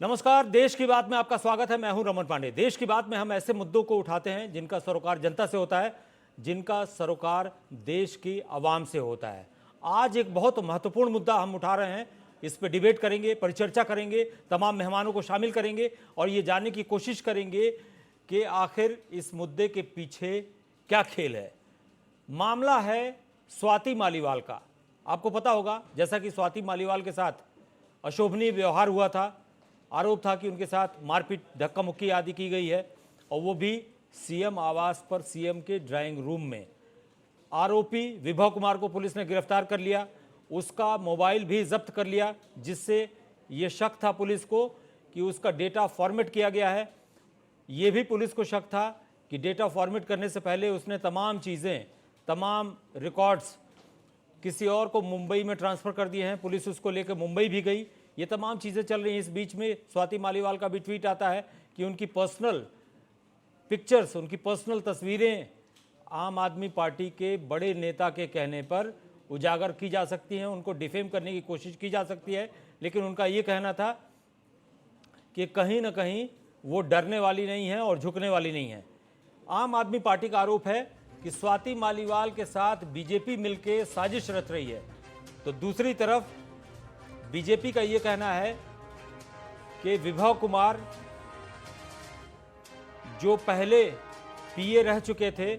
नमस्कार, देश की बात में आपका स्वागत है। मैं हूं रमन पांडे। देश की बात में हम ऐसे मुद्दों को उठाते हैं जिनका सरोकार जनता से होता है, जिनका सरोकार देश की आवाम से होता है। आज एक बहुत महत्वपूर्ण मुद्दा हम उठा रहे हैं, इस पर डिबेट करेंगे, परिचर्चा करेंगे, तमाम मेहमानों को शामिल करेंगे और ये जानने की कोशिश करेंगे कि आखिर इस मुद्दे के पीछे क्या खेल है। मामला है स्वाति मालीवाल का। आपको पता होगा, जैसा कि स्वाति मालीवाल के साथ अशोभनीय व्यवहार हुआ था, आरोप था कि उनके साथ मारपीट, धक्का मुक्की आदि की गई है, और वो भी सीएम आवास पर, सीएम के ड्राइंग रूम में। आरोपी विभव कुमार को पुलिस ने गिरफ्तार कर लिया, उसका मोबाइल भी जब्त कर लिया, जिससे ये शक था पुलिस को कि उसका डेटा फॉर्मेट किया गया है। ये भी पुलिस को शक था कि डेटा फॉर्मेट करने से पहले उसने तमाम चीज़ें, तमाम रिकॉर्ड्स किसी और को मुंबई में ट्रांसफ़र कर दिए हैं। पुलिस उसको लेकर मुंबई भी गई। ये तमाम चीज़ें चल रही हैं। इस बीच में स्वाति मालीवाल का भी ट्वीट आता है कि उनकी पर्सनल पिक्चर्स, उनकी पर्सनल तस्वीरें आम आदमी पार्टी के बड़े नेता के कहने पर उजागर की जा सकती हैं, उनको डिफेम करने की कोशिश की जा सकती है। लेकिन उनका ये कहना था कि कहीं ना कहीं वो डरने वाली नहीं है और झुकने वाली नहीं है। आम आदमी पार्टी का आरोप है कि स्वाति मालीवाल के साथ बीजेपी मिलकर साजिश रच रही है। तो दूसरी तरफ बीजेपी का यह कहना है कि विभव कुमार, जो पहले पीए रह चुके थे,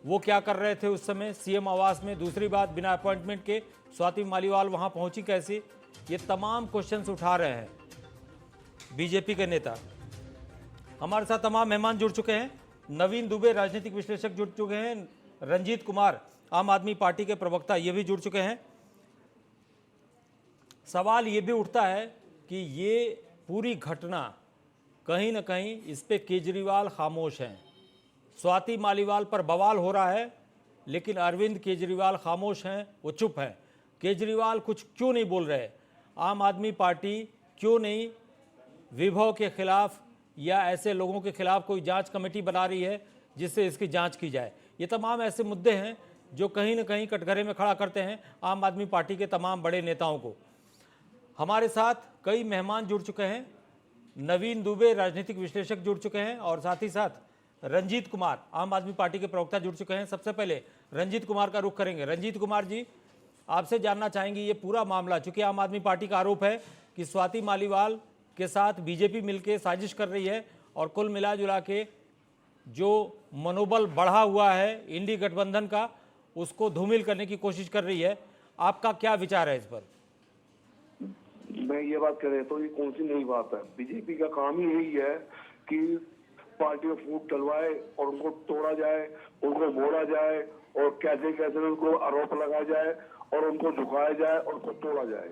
वो क्या कर रहे थे उस समय सीएम आवास में। दूसरी बात, बिना अपॉइंटमेंट के स्वाति मालीवाल वहां पहुंची कैसी। ये तमाम क्वेश्चंस उठा रहे हैं बीजेपी के नेता। हमारे साथ तमाम मेहमान जुड़ चुके हैं। नवीन दुबे राजनीतिक विश्लेषक जुड़ चुके हैं, रंजीत कुमार आम आदमी पार्टी के प्रवक्ता ये भी जुड़ चुके हैं। सवाल ये भी उठता है कि ये पूरी घटना कहीं ना कहीं इस पे केजरीवाल खामोश हैं। स्वाति मालीवाल पर बवाल हो रहा है, लेकिन अरविंद केजरीवाल खामोश हैं, वो चुप हैं। केजरीवाल कुछ क्यों नहीं बोल रहे? आम आदमी पार्टी क्यों नहीं विभव के खिलाफ या ऐसे लोगों के खिलाफ कोई जांच कमेटी बना रही है जिससे इसकी जांच की जाए? ये तमाम ऐसे मुद्दे हैं जो कहीं ना कहीं कटघरे में खड़ा करते हैं आम आदमी पार्टी के तमाम बड़े नेताओं को। हमारे साथ कई मेहमान जुड़ चुके हैं। नवीन दुबे राजनीतिक विश्लेषक जुड़ चुके हैं और साथ ही साथ रंजीत कुमार आम आदमी पार्टी के प्रवक्ता जुड़ चुके हैं। सबसे पहले रंजीत कुमार का रुख करेंगे। रंजीत कुमार जी, आपसे जानना चाहेंगे ये पूरा मामला, चूंकि आम आदमी पार्टी का आरोप है कि स्वाति मालीवाल के साथ बीजेपी मिलकर साजिश कर रही है और कुल मिला जुला के जो मनोबल बढ़ा हुआ है इंडी गठबंधन का, उसको धूमिल करने की कोशिश कर रही है। आपका क्या विचार है इस पर? मैं ये बात कर रहा तो ये कौन सी नई बात है? बीजेपी का काम ही यही है कि पार्टी में फूट डलवाए और उनको तोड़ा जाए, उनको मोड़ा जाए और कैसे कैसे उनको आरोप लगाया जाए और उनको झुकाया जाए और उनको तोड़ा जाए।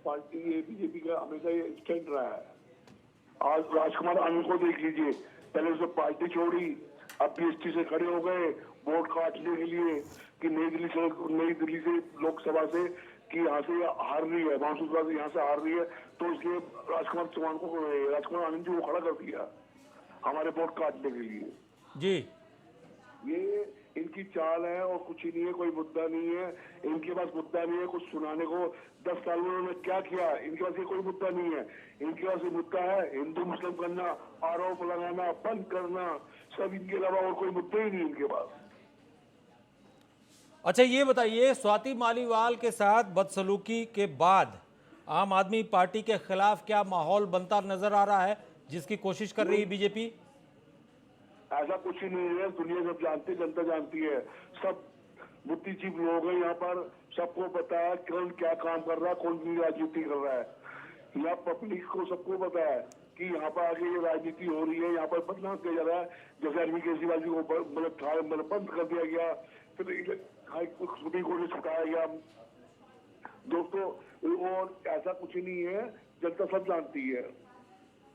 पार्टी ये बीजेपी का हमेशा ये स्टैंड रहा है। आज राजकुमार आनंद को देख लीजिए, पहले उसने पार्टी छोड़ी, अब पीएसटी से खड़े हो गए वोट काटने के लिए कि नई दिल्ली से लोकसभा से कि यहाँ से हार रही है, मानसूबा से यहाँ से हार रही है, तो इसलिए राजकुमार आनंद जी को खड़ा कर दिया हमारे वोट काटने के लिए। जी, ये इनकी चाल है और कुछ ही नहीं है, कोई मुद्दा नहीं है इनके पास। मुद्दा नहीं है कुछ सुनाने को। 10 साल में उन्होंने क्या किया, इनके पास ये कोई मुद्दा नहीं है। इनके पास ये मुद्दा है हिंदू मुस्लिम करना, आरोप लगाना, बंद करना, सब। इनके अलावा और कोई मुद्दा ही नहीं इनके पास। अच्छा ये बताइए, स्वाति मालीवाल के साथ बदसलूकी के बाद आम आदमी पार्टी के खिलाफ क्या माहौल बनता नजर आ रहा है, जिसकी कोशिश कर रही है बीजेपी? ऐसा कुछ ही नहीं है, दुनिया सब जानती है, जनता जानती है, सब बुद्धिजीवी लोग हैं यहाँ पर, सबको पता है कौन क्या काम कर रहा है, कौन की राजनीति कर रहा है। यहाँ पब्लिक को सबको पता है कि यहाँ पर आगे ये राजनीति हो रही है, यहाँ पर बदनाम किया जा रहा है। जैसे अरविंद केजरीवाल जी को मतलब बंद कर दिया गया, फिर सुप्रीम कोर्ट ने छुटाया गया दोस्तों, और ऐसा कुछ ही नहीं है, जनता सब जानती है।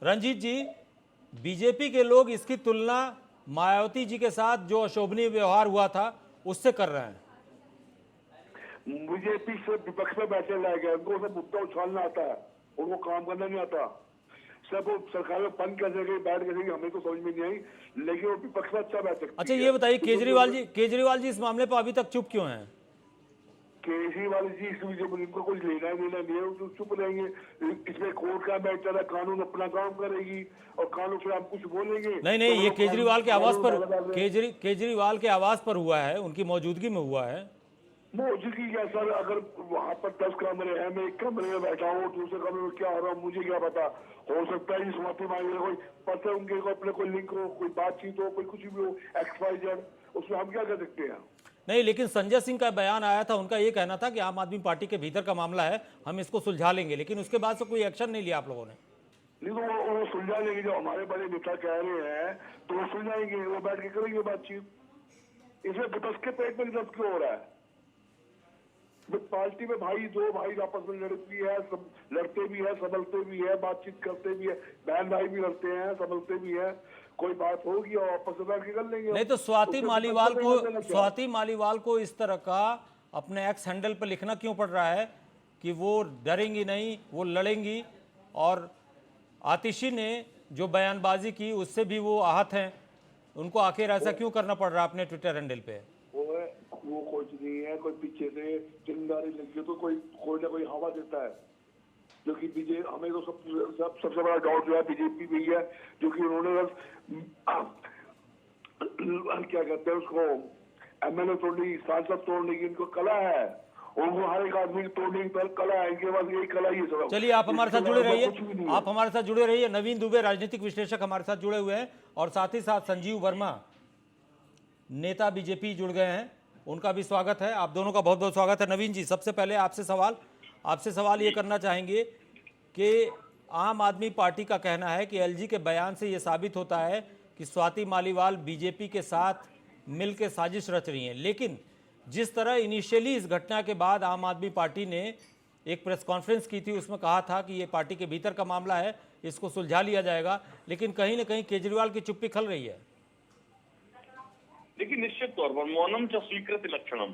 रंजीत जी, बीजेपी के लोग इसकी तुलना मायावती जी के साथ जो अशोभनीय व्यवहार हुआ था उससे कर रहे हैं। बीजेपी से विपक्ष में बैठे रह गए, उनको सब मुद्दा उछालना आता है, उनको काम करना नहीं आता। सब सरकार में बंद कैसे गई, बैठ कैसे गई, हमें तो समझ में नहीं आई, लेकिन वो विपक्ष में अच्छा बैठ सकती है। अच्छा ये बताइए, केजरीवाल जी इस मामले पर अभी तक चुप क्यों हैं? केजरीवाल जी इसमें जब इनको कुछ लेना देना नहीं है तो चुप रहेंगे। इसमें कोर्ट का मैटर है, कानून अपना काम करेगी और कानून से हम कुछ बोलेंगे नहीं नहीं, तो ये लोग केजरीवाल के आवास पर, कानून डाल रहे हैं। केजरीवाल के आवास पर हुआ है, उनकी मौजूदगी में हुआ है। मौजूदगी क्या सर, अगर वहाँ पर 10 कमरे हैं, मैं एक कमरे में बैठा हूँ, दूसरे कमरे में क्या हो रहा है मुझे क्या पता। हो सकता है इस माफी मांगे कोई पता उनके को अपने कोई लिंक हो, कोई बातचीत हो, कोई कुछ भी हो, XYZ, उसमें हम क्या कर सकते हैं। नहीं, लेकिन संजय सिंह का बयान आया था, उनका ये कहना था कि आम आदमी पार्टी के भीतर का मामला है, हम इसको सुलझा लेंगे, लेकिन उसके बाद से कोई एक्शन नहीं लिया आप लोगों ने। नहीं तो वो सुलझा लेंगे, जो हमारे बड़े नेता कह रहे हैं तो वो सुलझाएंगे, वो बैठ के करेंगे बातचीत। इसमें बस के पेट में दर्द क्यों हो रहा है। पार्टी में भाई दो भाई आपस में लड़ती है, सब लड़ते भी है, संभलते भी है, बातचीत करते भी है, बहन भाई भी लड़ते हैं, संभलते भी है, कोई बात होगी और आपस में बैठ के कर लेंगे। नहीं तो स्वाति मालीवाल को इस तरह का अपने एक्स हैंडल पर लिखना क्यों पड़ रहा है कि वो डरेंगी नहीं, वो लड़ेंगी, और आतिशी ने जो बयानबाजी की उससे भी वो आहत हैं, उनको आखिर ऐसा क्यों करना पड़ रहा है अपने ट्विटर हैंडल पे। वो कुछ नहीं है, कोई पीछे से जिम्मेदारी लगी तो कोई ना कोई हवा देता है, जो कि बीजेपी, हमें तो सबसे बड़ा डाउट जो है बीजेपी में है, जो कि उन्होंने क्या कहते हैं उसको, MLA तोड़ने, सांसद तोड़ने की इनको कला है, उनको हर एक आदमी तोड़ने की कला है, इनके पास यही कला ही है। चलिए आप हमारे साथ जुड़े रहिए, आप हमारे साथ जुड़े रहिए। नवीन दुबे राजनीतिक विश्लेषक हमारे साथ जुड़े हुए हैं, और साथ ही साथ संजीव वर्मा नेता बीजेपी जुड़ गए हैं, उनका भी स्वागत है। आप दोनों का बहुत बहुत स्वागत है। नवीन जी, सबसे पहले आपसे सवाल ये करना चाहेंगे कि आम आदमी पार्टी का कहना है कि LG के बयान से ये साबित होता है कि स्वाति मालीवाल बीजेपी के साथ मिलकर साजिश रच रही हैं, लेकिन जिस तरह इनिशियली इस घटना के बाद आम आदमी पार्टी ने एक प्रेस कॉन्फ्रेंस की थी, उसमें कहा था कि ये पार्टी के भीतर का मामला है, इसको सुलझा लिया जाएगा, लेकिन कहीं ना कहीं केजरीवाल की चुप्पी खल रही है। देखिए, निश्चित तौर पर मौनम च स्वीकृति लक्षणम,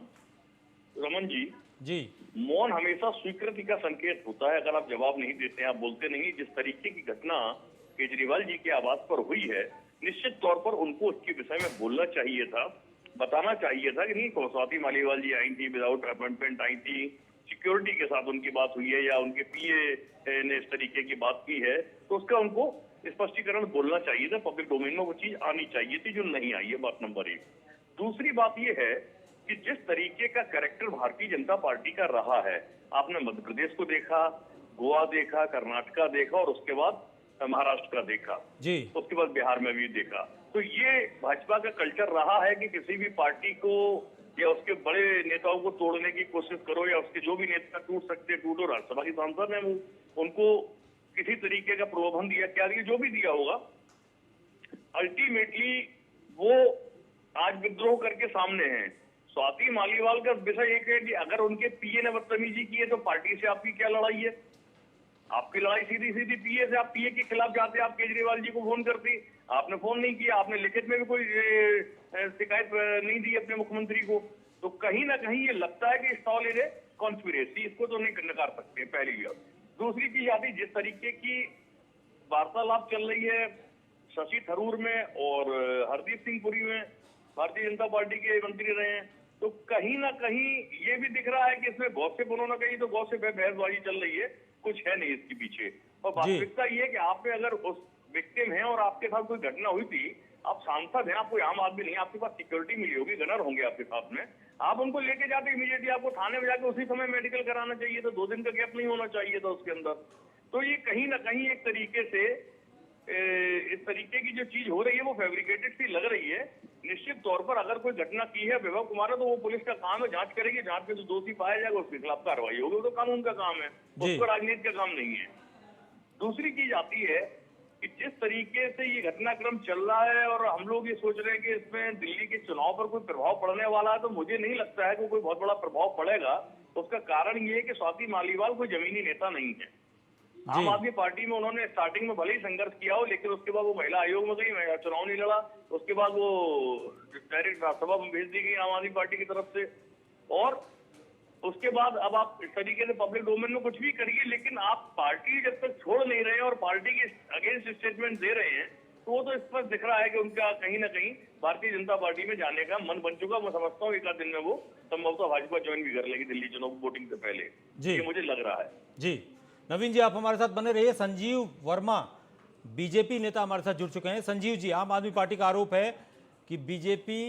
रमन जी, मौन हमेशा स्वीकृति का संकेत होता है। अगर आप जवाब नहीं देते हैं, आप बोलते नहीं, जिस तरीके की घटना केजरीवाल जी के आवास पर हुई है, निश्चित तौर पर उनको उसके विषय में बोलना चाहिए था, बताना चाहिए था कि नहीं, स्वाति मालीवाल जी आई थी, विदाउट अपॉइंटमेंट आई थी, सिक्योरिटी के साथ उनकी बात हुई है या उनके PA ने इस तरीके की बात की है, तो उसका उनको स्पष्टीकरण बोलना चाहिए था। पब्लिक डोमेन में वो चीज आनी चाहिए थी, जो नहीं आई है, बात नंबर 1। दूसरी बात ये है कि जिस तरीके का कैरेक्टर भारतीय जनता पार्टी का रहा है, आपने मध्य प्रदेश को देखा, गोवा देखा, कर्नाटका देखा, और उसके बाद महाराष्ट्र का देखा जी, उसके बाद बिहार में भी देखा। तो ये भाजपा का कल्चर रहा है कि किसी भी पार्टी को या उसके बड़े नेताओं को तोड़ने की कोशिश करो, या उसके जो भी नेता टूट सकते टूटो। राज्यसभा के सांसद हैं, वो उनको किसी तरीके का प्रलोभन दिया, क्या दिया, जो भी दिया होगा, अल्टीमेटली वो आज विद्रोह करके सामने हैं। स्वाति मालीवाल का विषय एक है कि अगर उनके PA ने बदतमीजी की है तो पार्टी से आपकी क्या लड़ाई है। आपकी लड़ाई सीधी सीधी PA से, आप PA के खिलाफ जाते, आप केजरीवाल जी को फोन करती, आपने फोन नहीं किया, आपने लिखित में भी कोई शिकायत नहीं दी अपने मुख्यमंत्री को। तो कहीं ना कहीं ये लगता है कि स्टॉल इज ए कॉन्स्पिरेसी, इसको तो नहीं नकार सकते, पहली बात। दूसरी चीज आती, जिस तरीके की वार्तालाप चल रही है शशि थरूर में और हरदीप सिंह पुरी में, भारतीय जनता पार्टी के मंत्री रहे हैं, तो कहीं ना कहीं ये भी दिख रहा है कि इसमें गॉसिप, उन्होंने कही तो गॉसिप है, बहसबाजी चल रही है, कुछ है नहीं इसके पीछे। और वास्तविकता ये है कि आप में अगर उस विक्टिम है और आपके साथ कोई घटना हुई थी, आप सांसद हैं, आप कोई आम आदमी नहीं, आपके पास सिक्योरिटी मिली होगी, गनर होंगे आपके साथ में, आप उनको लेके जाते इमीडिएटली, आपको थाने में जाकर उसी समय मेडिकल कराना चाहिए था, 2 दिन का गैप नहीं होना चाहिए था उसके अंदर। तो ये कहीं ना कहीं एक तरीके से इस तरीके की जो चीज हो रही है वो फैब्रिकेटेड सी लग रही है। निश्चित तौर पर अगर कोई घटना की है विभव कुमार है, तो वो पुलिस का काम है, जांच करेगी, जांच में जो दोषी पाया जाएगा उसके खिलाफ कार्रवाई होगी, वो तो कानून का काम है, उसको राजनीति का काम नहीं है। दूसरी चीज आती है कि जिस तरीके से ये घटनाक्रम चल रहा है और हम लोग ये सोच रहे हैं कि इसमें दिल्ली के चुनाव पर कोई प्रभाव पड़ने वाला है, तो मुझे नहीं लगता है कि कोई बहुत बड़ा प्रभाव पड़ेगा। उसका कारण ये है कि स्वाति मालीवाल कोई जमीनी नेता नहीं है। आम आदमी पार्टी में उन्होंने स्टार्टिंग में भले ही संघर्ष किया हो, लेकिन उसके बाद वो महिला आयोग में गई, चुनाव नहीं लड़ा, उसके बाद वो डायरेक्ट राज्यसभा में भेज दी गई आम आदमी पार्टी की तरफ से, और उसके बाद अब आप इस तरीके से पब्लिक डोमेन में कुछ भी करिए, लेकिन आप पार्टी जब तक छोड़ नहीं रहे और पार्टी के अगेंस्ट स्टेटमेंट दे रहे हैं, तो वो तो स्पष्ट दिख रहा है कि उनका कहीं ना कहीं भारतीय जनता पार्टी में जाने का मन बन चुका। मैं समझता हूँ एक आध दिन में वो संभवतः भाजपा ज्वाइन भी कर लेगी दिल्ली चुनाव वोटिंग से पहले, जी। ये मुझे लग रहा है। जी नवीन जी, आप हमारे साथ बने रहिए। संजीव वर्मा बीजेपी नेता हमारे साथ जुड़ चुके हैं। संजीव जी, आम आदमी पार्टी का आरोप है कि बीजेपी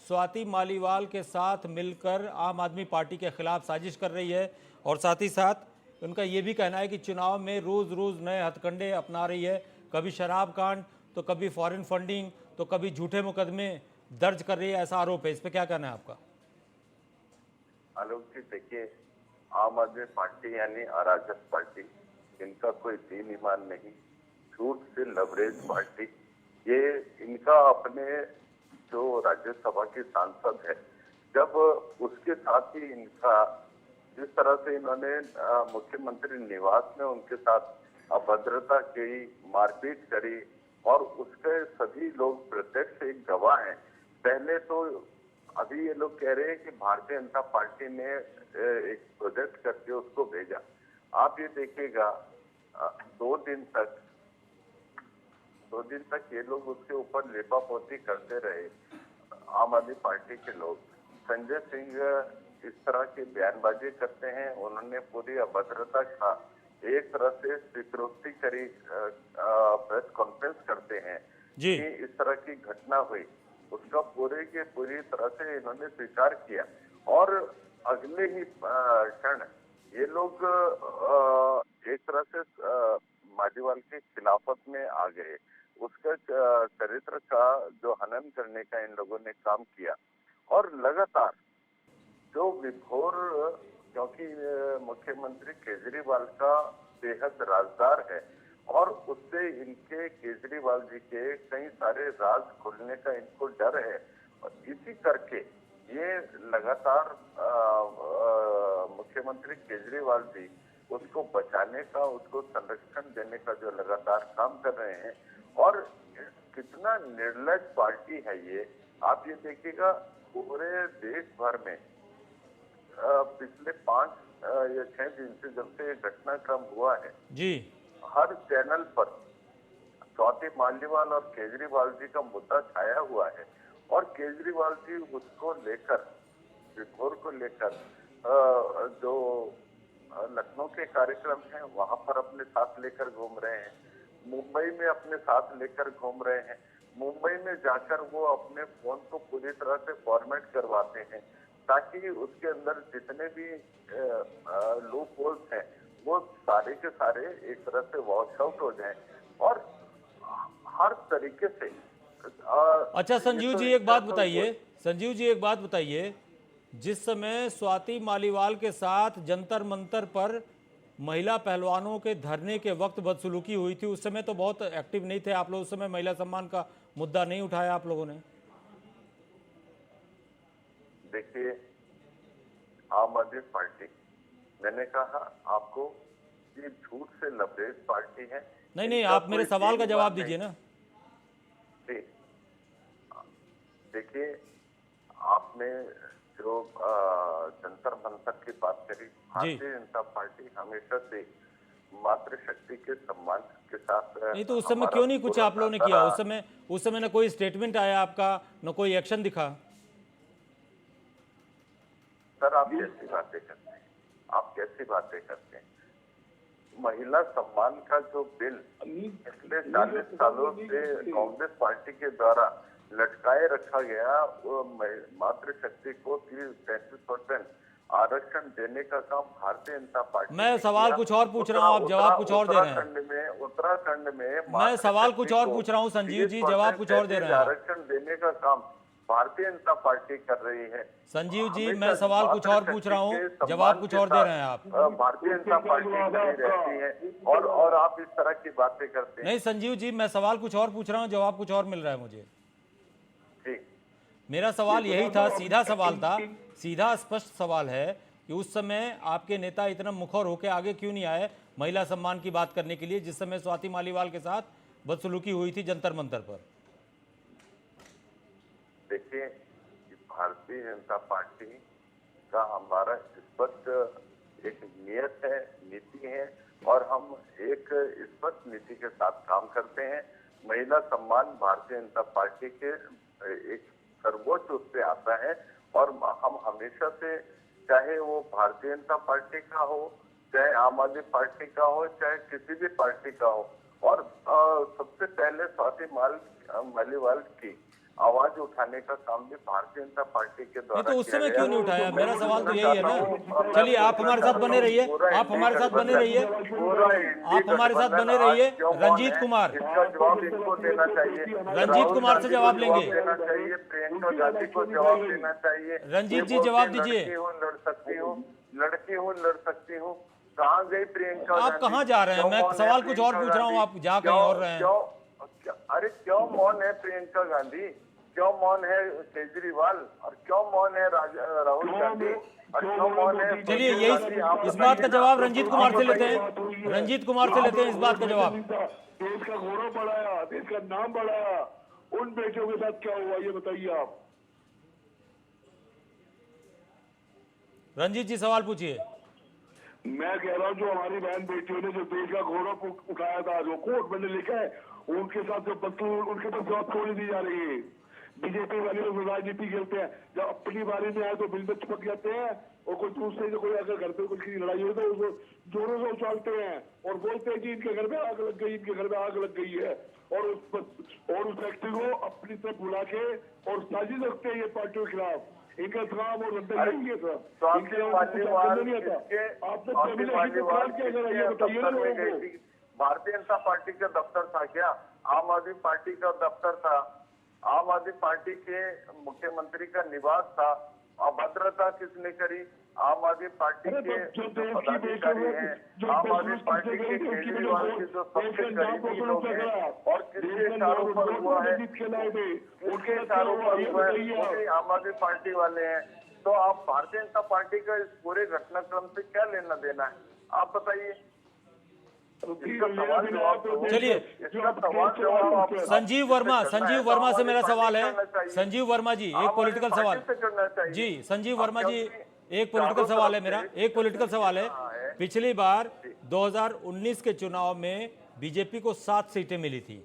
स्वाति मालीवाल के साथ मिलकर आम आदमी पार्टी के खिलाफ साजिश कर रही है, और साथ ही साथ उनका ये भी कहना है कि चुनाव में रोज रोज नए हथकंडे अपना रही है। कभी शराब कांड, तो कभी फॉरेन फंडिंग, तो कभी झूठे मुकदमे दर्ज कर रही है, ऐसा आरोप है। इस पर क्या कहना है आपका? आलोक जी, देखिए, आम आदमी पार्टी यानी अराजक पार्टी, इनका कोई दीन ईमान नहीं, झूठ से लबरेज पार्टी। ये इनका अपने जो राज्यसभा के सांसद है, जब उसके साथ ही इनका जिस तरह से इन्होंने मुख्यमंत्री निवास में उनके साथ अभद्रता की, मारपीट करी, और उसके सभी लोग प्रत्यक्ष एक गवाह हैं। पहले तो अभी ये लोग कह रहे हैं कि भारतीय जनता पार्टी ने एक प्रोजेक्ट करके उसको भेजा। आप ये देखिएगा, 2 दिन तक ये लोग उसके ऊपर लेपापोती करते रहे, आम आदमी पार्टी के लोग। संजय सिंह इस तरह की बयानबाजी करते हैं, उन्होंने पूरी अभद्रता का एक तरह से स्वीकृति करी, प्रेस कॉन्फ्रेंस करते हैं जी। कि इस तरह की घटना हुई, उसका पूरी तरह से इन्होंने स्वीकार किया। और अगले ही क्षण ये लोग एक तरह से मालीवाल की खिलाफत में आ गए। उसका चरित्र का जो हनन करने का इन लोगों ने काम किया। और लगातार जो विभोर, क्योंकि मुख्यमंत्री केजरीवाल का बेहद राजदार है, और उससे इनके केजरीवाल जी के कई सारे राज खुलने का इनको डर है, और इसी करके ये लगातार मुख्यमंत्री केजरीवाल जी उसको बचाने का, उसको संरक्षण देने का जो लगातार काम कर रहे हैं। और कितना निर्लज पार्टी है ये, आप ये देखिएगा, पूरे देश भर में पिछले 5 या 6 दिन से जब से घटनाक्रम हुआ है जी, हर चैनल पर स्वाति मालीवाल और केजरीवाल जी का मुद्दा छाया हुआ है। और केजरीवाल जी उसको लेकर, विभोर को लेकर जो लखनऊ के कार्यक्रम है वहां पर अपने साथ लेकर घूम रहे हैं, मुंबई में अपने साथ लेकर घूम रहे हैं। मुंबई में जाकर वो अपने फोन को पूरी तरह से फॉर्मेट करवाते हैं ताकि उसके अंदर जितने भी लूप होल्स हैं वो सारे के सारे एक तरह से वॉश आउट हो जाएं। और हर तरीके से अच्छा संजीव जी एक बात बताइए, संजीव जी एक बात बताइए, जिस समय स्वाति मालीवाल के साथ जंतर मंतर पर महिला पहलवानों के धरने के वक्त बदसलूकी हुई थी, उस समय तो बहुत एक्टिव नहीं थे आप लोग, उस समय महिला सम्मान का मुद्दा नहीं उठाया आप लोगों ने? देखिए, आम आदमी पार्टी, मैंने कहा आपको कि झूठ से लबरेज पार्टी है। नहीं, आप मेरे सवाल का जवाब दीजिए ना। देखिए, आपने जो जंतर मंतर की बात करी, भारतीय जनता पार्टी हमेशा से मातृशक्ति के सम्मान के साथ। नहीं तो उस समय क्यों नहीं कुछ आप लोगों ने किया? उस समय न कोई स्टेटमेंट आया आपका, न कोई एक्शन दिखा। सर, आप कैसी बातें करते हैं? आप कैसी बातें करते हैं? महिला सम्मान का जो बिल पिछले 40 सालों से कांग्रेस पार्टी के द्वारा लटकाए रखा गया, वो मातृशक्ति को 30-35% आरक्षण देने का काम भारतीय जनता पार्टी। मैं सवाल कुछ और पूछ रहा हूँ, आप जवाब कुछ और दे रहे हैं। उत्तराखंड में मैं सवाल कुछ और पूछ रहा हूँ संजीव जी, जवाब कुछ और दे रहे हैं। आरक्षण देने का काम भारतीय जनता पार्टी कर रही है। संजीव जी, मैं सवाल कुछ और पूछ रहा हूँ, जवाब कुछ और दे रहे हैं आप। भारतीय जनता पार्टी नहीं रहती है और आप इस तरह की बातें करते हैं। नहीं संजीव जी, मैं सवाल कुछ और पूछ रहा हूँ, जवाब कुछ और मिल रहा है मुझे। मेरा सवाल यही था, सीधा सवाल था, सीधा स्पष्ट सवाल है कि उस समय आपके नेता इतना मुखर होकर आगे क्यों नहीं आए महिला सम्मान की बात करने के लिए, जिस समय स्वाति मालीवाल के साथ बदसलूकी हुई थी जंतर मंतर पर? देखिए, भारतीय जनता पार्टी का हमारा स्पष्ट एक नियत है, नीति है, और हम एक स्पष्ट नीति के साथ काम करते हैं। महिला सम्मान भारतीय जनता पार्टी के एक सर्वोच्च उस पे आता है। और हम हमेशा से, चाहे वो भारतीय जनता पार्टी का हो, चाहे आम आदमी पार्टी का हो, चाहे किसी भी पार्टी का हो, और सबसे पहले स्वाति मालीवाल की आवाज उठाने का काम भी भारतीय जनता पार्टी के नहीं द्वारा तो उस किया समय गया। क्यों नहीं उठाया? मैं मेरा सवाल तो यही है ना। मैं चलिए आप हमारे साथ बने रहिए, आप हमारे साथ बने रहिए, आप हमारे साथ बने रहिए। रंजीत कुमार, इसका जवाब इनको देना चाहिए, रंजीत कुमार से जवाब लेंगे। देना चाहिए, प्रियंका गांधी को जवाब देना चाहिए। रंजीत जी ये जवाब बोलते दीजिए। लड़की हूँ, लड़ सकती हूँ, लड़की हूँ, लड़ सकती हूँ। कहाँ गई प्रियंका आप गांधी? कहाँ जा रहे हैं? क्यों मैं मौन है सवाल कुछ और प्रियंका पूछ रहा हूँ, गांधी? आप जा कहीं और रहे हैं। अरे क्यों मौन है प्रियंका गांधी? क्यों मौन है केजरीवाल? और क्यों मौन है राहुल गांधी? और क्यों मौन है? चलिए यही, इस बात का जवाब रंजीत कुमार से लेते हैं। रंजीत कुमार से लेते हैं इस बात का जवाब। देश का गौरव बढ़ाया, देश का नाम बढ़ाया, उन बेटियों के साथ क्या हुआ ये बताइए आप। रंजीत जी सवाल पूछिए। मैं कह रहा हूँ जो हमारी बहन बेटियों ने जो देश का गौरव उठाया था, जो कोर्ट मैंने लिखा है, उनके साथ जो बदतमीज, उनके पास जवाब छोड़ दी जा रही है। बीजेपी वाले लोग राजनीति खेलते हैं, जब अपनी बारी में आए तो बिल में चिपक जाते हैं, और कोई दूसरे जो कोई अगर घर पे कुछ की लड़ाई हो तो उसको जोरों से उछालते हैं और बोलते हैं कि इनके घर में आग लग गई, इनके घर में आग लग गई है, और उस व्यक्ति को अपनी तरफ बुला के और साजिश रखते हैं ये पार्टियों के खिलाफ। इनका काम और रद्द नहीं है सर, नहीं आता। आपने क्या करा ये बताइए लोगों को। भारतीय जनता पार्टी का दफ्तर था क्या? आम आदमी पार्टी का दफ्तर था। आम आदमी पार्टी के मुख्यमंत्री का निवास था। अभद्रता किसने करी? आम आदमी पार्टी के जो पदाधिकारी हैं, आम आदमी पार्टी के केजरीवाल के जो सबसे करीबी लोग हैं, और किसके इशारों पर हुआ है? उसके इशारों पर हुआ है, वो भी आम आदमी पार्टी वाले हैं। तो आप भारतीय जनता पार्टी का इस पूरे घटनाक्रम से क्या लेना देना है, आप बताइए। चलिए संजीव वर्मा से मेरा सवाल है। संजीव वर्मा जी एक पॉलिटिकल सवाल। जी संजीव वर्मा जी एक पॉलिटिकल सवाल है मेरा, एक पॉलिटिकल सवाल है। पिछली बार 2019 के चुनाव में बीजेपी को 7 सीटें मिली थी।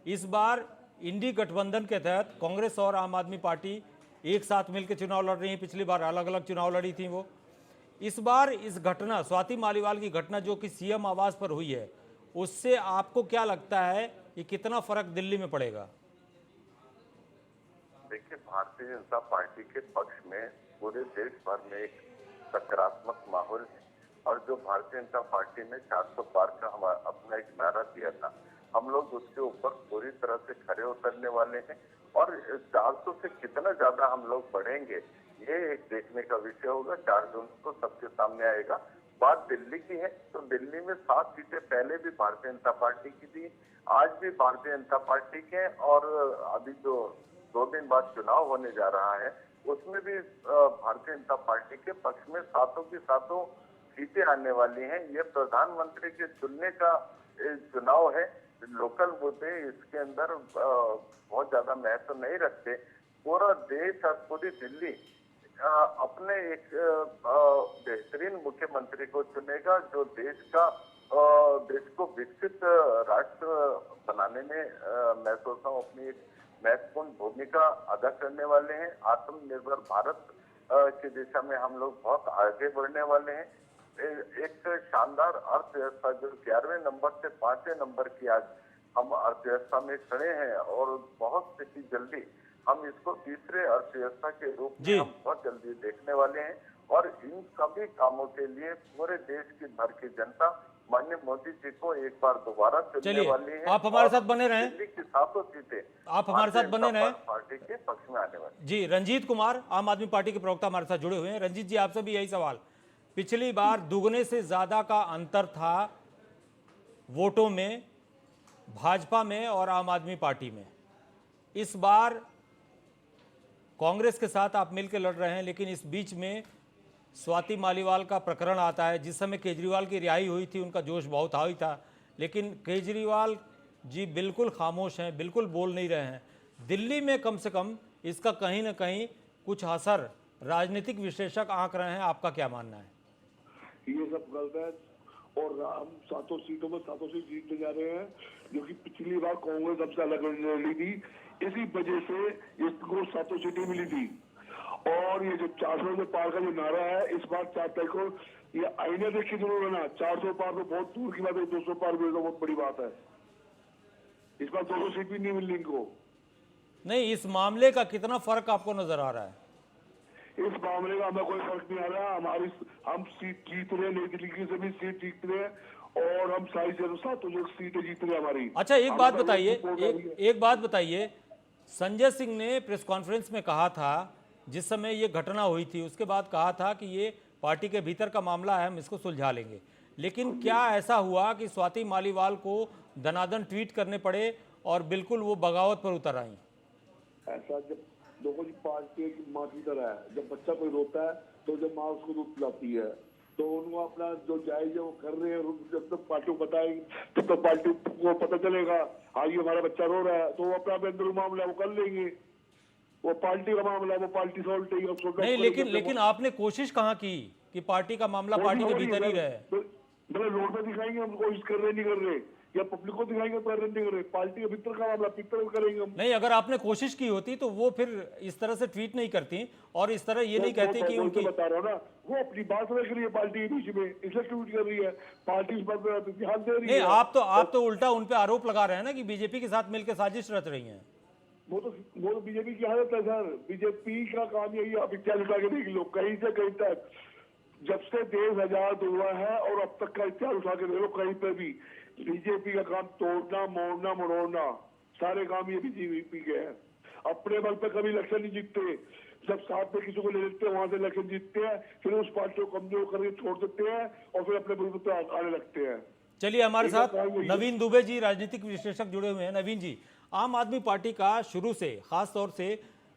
इस बार इंडी गठबंधन के तहत कांग्रेस और आम आदमी पार्टी एक साथ मिलकर चुनाव लड़ रही है। पिछली बार अलग अलग चुनाव लड़ी थी वो। इस बार इस घटना, स्वाति मालीवाल की घटना जो कि सीएम आवास पर हुई है, उससे आपको क्या लगता है कि कितना फर्क दिल्ली में पड़ेगा? देखिए, भारतीय जनता पार्टी के पक्ष में पूरे देश भर में एक सकारात्मक माहौल है। और जो भारतीय जनता पार्टी ने 400 पार का अपना एक नारा दिया था, हम लोग उसके ऊपर पूरी तरह से खरे उतरने वाले हैं। और 400 से कितना ज्यादा हम लोग बढ़ेंगे, ये एक देखने का विषय होगा। 4 जून को सबके सामने आएगा। बात दिल्ली की है तो दिल्ली में 7 सीटें पहले भी भारतीय जनता पार्टी की थी, आज भी भारतीय जनता पार्टी के, और अभी जो 2 दिन बाद चुनाव होने जा रहा है उसमें भी भारतीय जनता पार्टी के पक्ष में 7 की 7 सीटें आने वाली हैं। ये प्रधानमंत्री के चुनने का चुनाव है। लोकल मुद्दे इसके अंदर बहुत ज्यादा महत्व नहीं रखते। पूरा देश और पूरी दिल्ली अपने एक बेहतरीन मुख्यमंत्री को चुनेगा जो देश को विकसित राष्ट्र बनाने में मैं सोचता हूँ अपनी एक महत्वपूर्ण भूमिका अदा करने वाले हैं। आत्मनिर्भर भारत की दिशा में हम लोग बहुत आगे बढ़ने वाले हैं। एक शानदार अर्थव्यवस्था जो 11वें नंबर से 5वें नंबर की आज हम अर्थव्यवस्था में खड़े हैं, और बहुत ही जल्दी हम इसको तीसरे अर्थव्यवस्था के रूप में हम बहुत जल्दी देखने वाले हैं। और इन सभी कामों के लिए पूरे देश की भर की जनता माननीय मोदी जी को एक बार दोबारा चुनने वाली है। आप हमारे साथ बने रहें, दिल्ली की 700 सीटें आप हमारे साथ बने रहें। पार्टी के पक्ष में आने वाली। जी रंजीत कुमार आम आदमी पार्टी के प्रवक्ता हमारे साथ जुड़े हुए हैं। रंजीत जी आपसे भी यही सवाल। पिछली बार दुगने से ज्यादा का अंतर था वोटों में भाजपा में और आम आदमी पार्टी में। इस बार कांग्रेस के साथ आप मिलकर लड़ रहे हैं, लेकिन इस बीच में स्वाति मालीवाल का प्रकरण आता है। जिस समय केजरीवाल की रिहाई हुई थी उनका जोश बहुत हावी था, लेकिन केजरीवाल जी बिल्कुल खामोश हैं, बिल्कुल बोल नहीं रहे हैं। दिल्ली में कम से कम इसका कहीं ना कहीं कुछ असर राजनीतिक विश्लेषक आंक रहे हैं। आपका क्या मानना है? ये सब गलत है और हम 7 सीटों में 7 सीट जीतने जा रहे हैं, जो कि पिछली बार कांग्रेस हमसे अलग लड़ी थी। इसी वजह से इसको 7 सीटें मिली थी। और ये जो 400 से पार का जो नारा है, इस बार 4 तारीख को ये आईने देख के जरूर है ना, 400 पार तो बहुत दूर की बात है, 200 पार भी तो बहुत बड़ी बात है। इस बार 200 सीट भी नहीं मिलनी इनको। नहीं, इस मामले का कितना फर्क आपको नजर आ रहा है? इस मामले का हमें कोई फर्क नहीं आ रहा। हम सीट जीत रहे, नई दिल्ली की सभी सीट जीत रहे हैं, और हम सारी से 7 सीटें जीत रहे हैं हमारी। अच्छा, एक बात बताइए, एक बात बताइए, संजय सिंह ने प्रेस कॉन्फ्रेंस में कहा था, जिस समय ये घटना हुई थी उसके बाद कहा था कि ये पार्टी के भीतर का मामला है, हम इसको सुलझा लेंगे। लेकिन क्या ऐसा हुआ कि स्वाति मालीवाल को दनादन ट्वीट करने पड़े और बिल्कुल वो बगावत पर उतर आई? ऐसा जब लोगों की पार्टी एक माँ की तरह है, जब बच्चा कोई रोता है तो जब माँ उसको दूध पिलाती है, तो उनको अपना जो जायज है वो कर रहे हैं। जब तक पार्टी को बताएंगे तब तक पार्टी को पता चलेगा, हाँ ये हमारा बच्चा रो रहा है, तो वो अपना अंदर मामला वो कर लेंगे। वो पार्टी का मामला है, वो पार्टी सॉल्व नहीं, लेकिन आपने कोशिश कहाँ की कि पार्टी का मामला पार्टी के भीतर ही रहे? मतलब रोड पे दिखाएंगे हम कोशिश कर रहे नहीं कर रहे, या पब्लिक को दिखाएंगे कर रहे नहीं कर रहे, पार्टी के भीतर का मामला भीतर करेंगे हम। नहीं, अगर आपने कोशिश की होती तो वो फिर इस तरह से ट्वीट नहीं करती और इस तरह ये नहीं कहती कि उनकी, बता रहा हूँ ना, वो अपनी बात रख रही है पार्टी के बीच में, इसलिए ट्वीट कर रही है, पार्टी इस बात पर ध्यान दे रही है। नहीं, आप तो उल्टा उन पे आरोप लगा रहे हैं ना कि बीजेपी के साथ मिलकर साजिश रच रही है। वो तो बीजेपी की हालत है सर। बीजेपी का काम यही है, आप इतिहास उठा के देख लो, कहीं से कहीं तक जब से देश आजाद हुआ है और अब तक का इतिहास उठा के देख लो, कहीं पे भी बीजेपी का काम तोड़ना मोड़ना मरोड़ना सारे काम ये बीजेपी के हैं। अपने बल पे कभी इलेक्शन नहीं जीतते, जब साथ में किसी को ले लेते हैं वहां से इलेक्शन जीतते हैं, फिर उस पार्टी को कमजोर करके छोड़ देते हैं और फिर अपने बल पे आने लगते हैं। चलिए, हमारे साथ नवीन दुबे जी, राजनीतिक विश्लेषक, जुड़े हुए हैं। नवीन जी, आम आदमी पार्टी का शुरू से, खास तौर से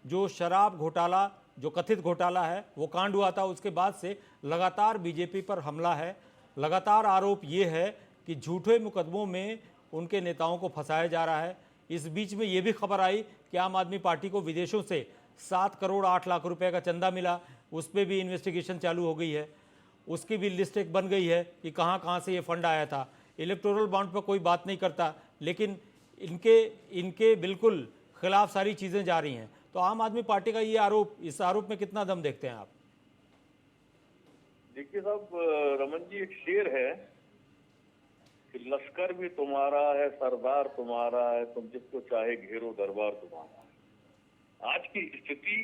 जो शराब घोटाला, जो कथित घोटाला है वो कांड हुआ था, उसके बाद से लगातार बीजेपी पर हमला है। लगातार आरोप ये है कि झूठे मुकदमों में उनके नेताओं को फंसाया जा रहा है। इस बीच में ये भी खबर आई कि आम आदमी पार्टी को विदेशों से 7 करोड़ 8 लाख रुपए का चंदा मिला, उस पर भी इन्वेस्टिगेशन चालू हो गई है। उसकी भी लिस्ट एक बन गई है कि कहाँ कहाँ से ये फंड आया था। इलेक्टोरल बॉन्ड पर कोई बात नहीं करता, लेकिन इनके बिल्कुल खिलाफ सारी चीज़ें जा रही हैं। तो आम आदमी पार्टी का ये आरोप, इस आरोप में कितना दम देखते हैं आप? देखिए साहब, रमन जी, एक शेर है कि लश्कर भी तुम्हारा है, सरदार तुम्हारा है, तुम जिसको चाहे घेरो दरबार तुम्हारा है। आज की स्थिति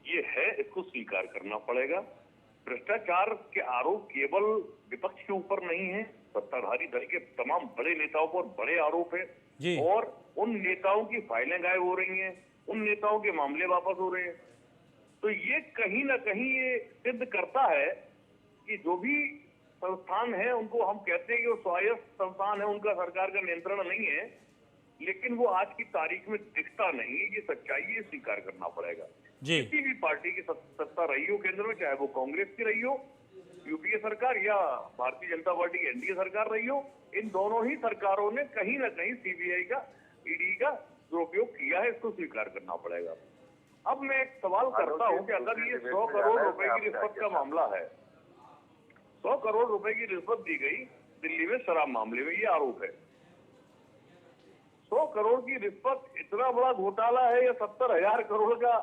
ये है, इसको स्वीकार करना पड़ेगा। भ्रष्टाचार के आरोप केवल विपक्ष के ऊपर नहीं है, सत्ताधारी दल के तमाम बड़े नेताओं पर बड़े आरोप है जी। और उन नेताओं की फाइलें गायब हो रही हैं, उन नेताओं के मामले वापस हो रहे हैं। तो ये कहीं ना कहीं ये सिद्ध करता है कि जो भी संस्थान है, उनको हम कहते हैं कि वो स्वायत्त संस्थान है, उनका सरकार का नियंत्रण नहीं है, लेकिन वो आज की तारीख में दिखता नहीं है। ये सच्चाई है, स्वीकार करना पड़ेगा। किसी भी पार्टी की सत्ता रही हो केंद्र में, चाहे वो कांग्रेस की रही हो, यूपीए सरकार, या भारतीय जनता पार्टी की एनडीए सरकार रही हो, इन दोनों ही सरकारों ने कहीं ना कहीं सीबीआई का, ईडी का दुरुपयोग किया है, इसको स्वीकार करना पड़ेगा। अब मैं एक सवाल करता हूं कि अगर ये 100 करोड़ रुपए की रिश्वत का मामला है, 100 करोड़ रुपए की रिश्वत दी गई दिल्ली में शराब मामले में, ये आरोप है। 100 करोड़ की रिश्वत इतना बड़ा घोटाला है या 70,000 करोड़ का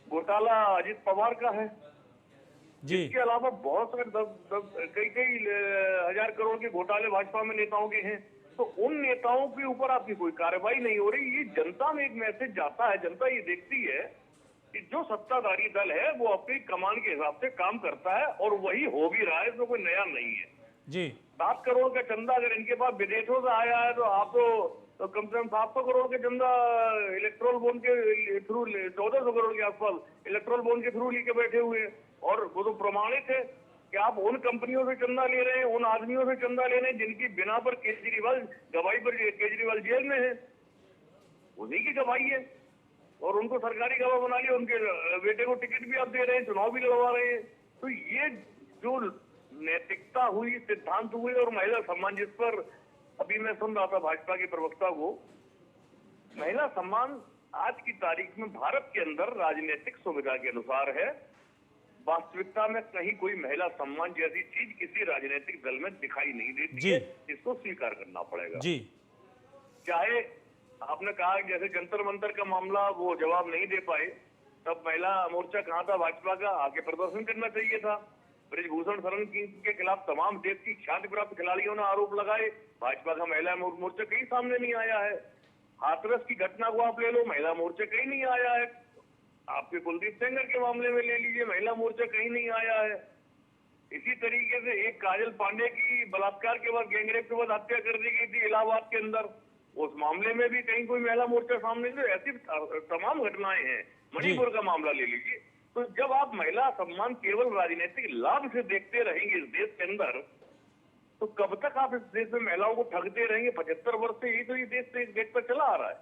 घोटाला अजित पवार का है जी। इसके अलावा बहुत सारे कई हजार करोड़ के घोटाले भाजपा में नेताओं के हैं। तो उन नेताओं के ऊपर आपकी कोई कार्रवाई नहीं हो रही। ये जनता में एक मैसेज जाता है, जनता ये देखती है कि जो सत्ताधारी दल है वो अपनी कमान के हिसाब से काम करता है और वही हो भी रहा है, इसमें कोई नया नहीं है जी। 7 करोड़ का चंदा अगर इनके पास विदेशों से आया है तो आप तो कम से कम 700 करोड़ के चंदा इलेक्ट्रोल बॉन्ड के थ्रू, 1400 करोड़ के आसपास इलेक्ट्रोल बॉन्ड के थ्रू लेके बैठे हुए हैं। और वो तो प्रमाणित है कि आप उन कंपनियों से चंदा ले रहे हैं, उन आदमियों से चंदा ले रहे हैं जिनकी बिना पर केजरीवाल गवाही पर केजरीवाल जेल में है, उन्हीं की गवाही है और उनको सरकारी गवाह बना लिया, उनके बेटे को टिकट भी आप दे रहे हैं, चुनाव भी लड़वा रहे हैं। तो ये जो नैतिकता हुई, सिद्धांत हुए और महिला सम्मान, जिस पर अभी मैं सुन रहा था भाजपा के प्रवक्ता को, महिला सम्मान आज की तारीख में भारत के अंदर राजनीतिक सुविधा के अनुसार है। वास्तविकता में कहीं कोई महिला सम्मान जैसी चीज किसी राजनीतिक दल में दिखाई नहीं देती जी। है। इसको स्वीकार करना पड़ेगा। जी चाहे आपने कहा जैसे जंतर मंतर का मामला वो जवाब नहीं दे पाए, तब महिला मोर्चा कहाँ था भाजपा का? आके प्रदर्शन करना चाहिए था। ब्रजभूषण शरण के खिलाफ तमाम देश की ख्याति प्राप्त खिलाड़ियों ने आरोप लगाए, भाजपा का महिला मोर्चा कहीं सामने नहीं आया है। हाथरस की घटना को आप ले लो, महिला मोर्चा कहीं नहीं आया है। आपके कुलदीप सेंगर के मामले में ले लीजिए, महिला मोर्चा कहीं नहीं आया है। इसी तरीके से एक काजल पांडे की बलात्कार के बाद, गैंगरेप के बाद हत्या कर दी गई थी इलाहाबाद के अंदर, उस मामले में भी कहीं कोई महिला मोर्चा सामने नहीं। ऐसी तमाम घटनाएं हैं। मणिपुर का मामला ले लीजिए। तो जब आप महिला सम्मान केवल राजनीतिक लाभ से देखते रहेंगे इस देश के अंदर, तो कब तक आप इस देश में महिलाओं को ठगते रहेंगे? 75 वर्ष से ही तो ये देश से इस गेट पर चला आ रहा है।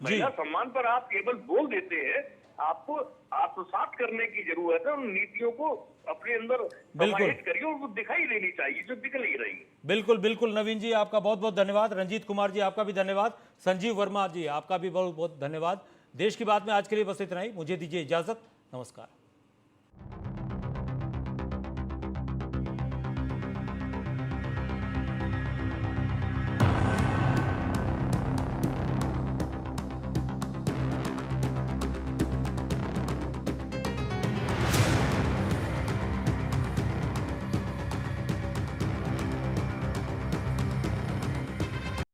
महिला सम्मान पर आप केवल बोल देते हैं, आपको आत्मसात करने की जरूरत है। उन नीतियों को अपने अंदर समाहित करिए और वो दिखाई देनी चाहिए जो दिख नहीं रही। बिल्कुल बिल्कुल। नवीन जी आपका बहुत बहुत धन्यवाद। रंजीत कुमार जी आपका भी धन्यवाद। संजीव वर्मा जी आपका भी बहुत बहुत धन्यवाद। देश की बात में आज के लिए बस इतना ही। मुझे दीजिए इजाजत। नमस्कार।